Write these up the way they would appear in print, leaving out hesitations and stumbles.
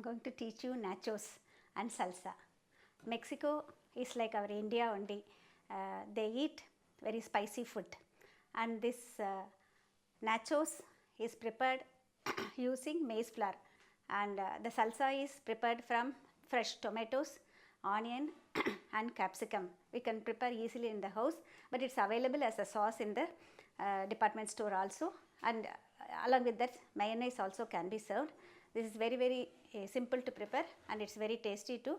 going to teach you nachos and salsa. Mexico is like our India only. They eat very spicy food, and this nachos is prepared using maize flour, and the salsa is prepared from fresh tomatoes, onion and capsicum. We can prepare easily in the house, but it's available as a sauce in the department store also, and along with that mayonnaise also can be served. This is very simple to prepare, and it's very tasty too.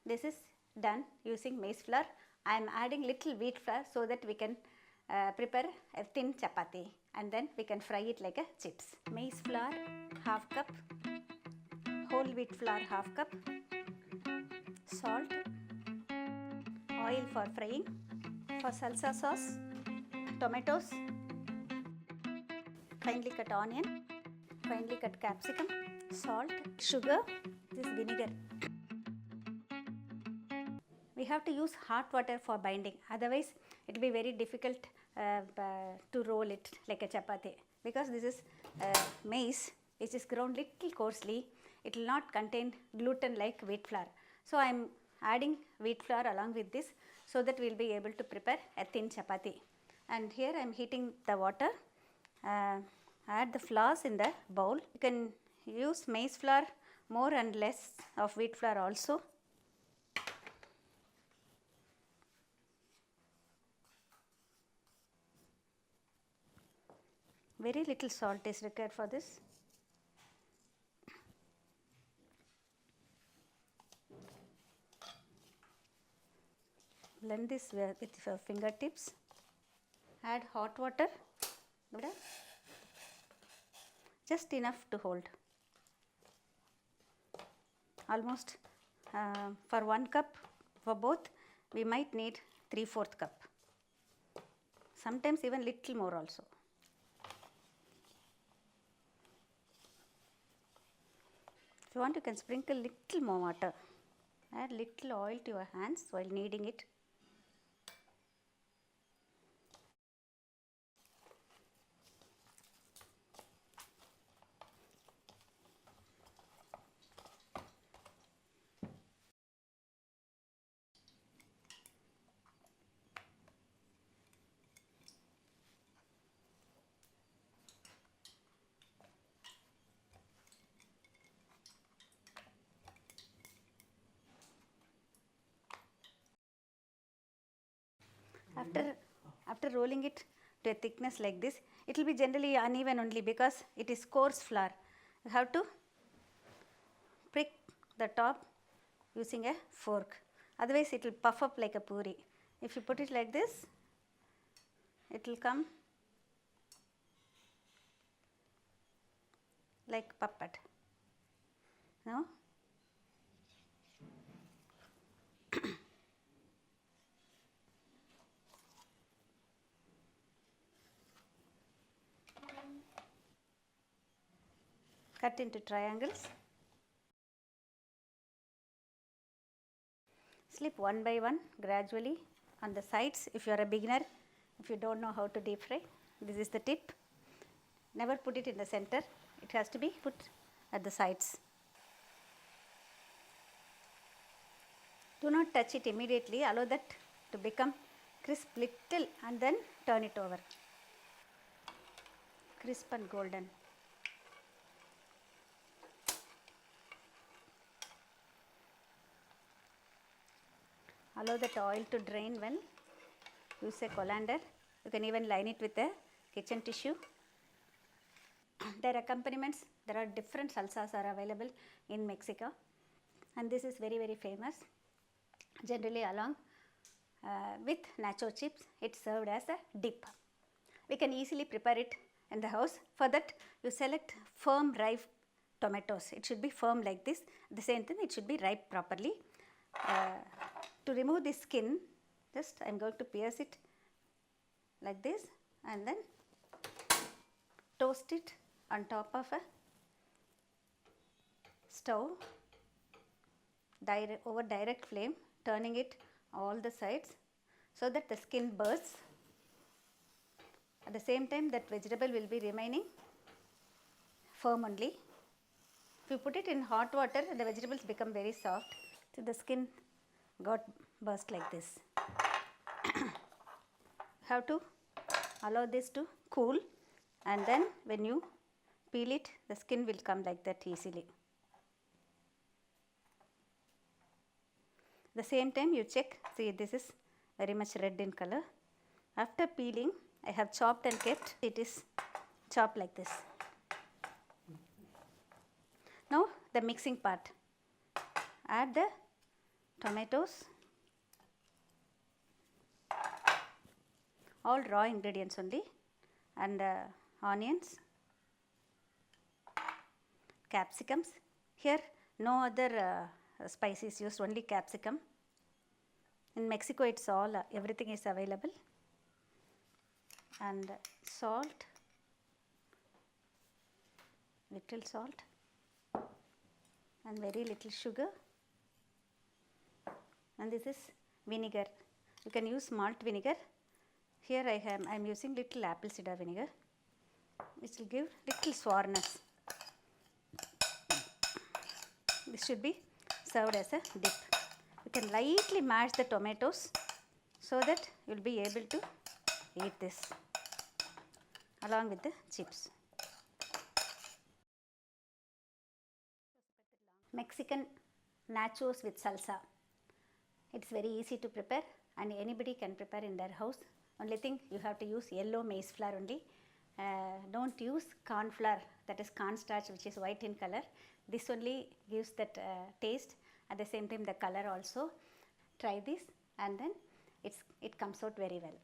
This is done using maize flour. I am adding little wheat flour so that we can prepare a thin chapati, and then we can fry it like a chips. Maize flour half cup, whole wheat flour half cup, salt, oil for frying. For salsa sauce, tomatoes, finely cut onion, finely cut capsicum, salt, sugar, this vinegar. We have to use hot water for binding, otherwise it will be very difficult to roll it like a chapati, because this is maize which is ground little coarsely. It will not contain gluten like wheat flour. So I am adding wheat flour along with this so that we will be able to prepare a thin chapati. And here I am heating the water. Add the flours in the bowl. You can use maize flour more and less of wheat flour also. Very little salt is required for this. Blend this with your fingertips. Add hot water, just enough to hold. Almost for 1 cup for both, we might need 3/4 cup. Sometimes even little more also. If you want, you can sprinkle little more water. Add little oil to your hands while kneading it. After rolling it to a thickness like this, it will be generally uneven only because it is coarse flour. You have to prick the top using a fork, otherwise it will puff up like a puri. If you put it like this, it will come like puppet. Now cut into triangles. Slip one by one gradually on the sides. If you are a beginner, if you don't know how to deep fry, this is the tip. Never put it in the center. It has to be put at the sides. Do not touch it immediately. Allow that to become crisp little and then turn it over. Crisp and golden. Allow that oil to drain well. Use a colander. You can even line it with a kitchen tissue. Their accompaniments, there are different salsas are available in Mexico, and this is very famous. Generally along with nacho chips, it's served as a dip. We can easily prepare it in the house. For that, you select firm ripe tomatoes. It should be firm like this. At the same time, it should be ripe properly. To remove the skin, just I am going to pierce it like this and then toast it on top of a stove over direct flame, turning it all the sides so that the skin bursts. At the same time, that vegetable will be remaining firm only. If you put it in hot water, the vegetables become very soft. So the skin got burst like this. Have to allow this to cool, and then when you peel it, the skin will come like that easily. The same time you check, see this is very much red in color. After peeling, I have chopped and kept, it is chopped like this. Now the mixing part. Add the tomatoes, all raw ingredients only, and onions, capsicums. Here no other spices used, only capsicum. In Mexico it's all, everything is available. And salt, little salt, and very little sugar. And this is vinegar. You can use malt vinegar. Here I am using little apple cider vinegar, which will give little sourness. This should be served as a dip. You can lightly mash the tomatoes so that you will be able to eat this along with the chips. Mexican nachos with salsa. It's very easy to prepare and anybody can prepare in their house. Only thing, you have to use yellow maize flour only. Don't use corn flour, that is cornstarch, which is white in color. This only gives that taste, at the same time the color also. Try this and then it comes out very well.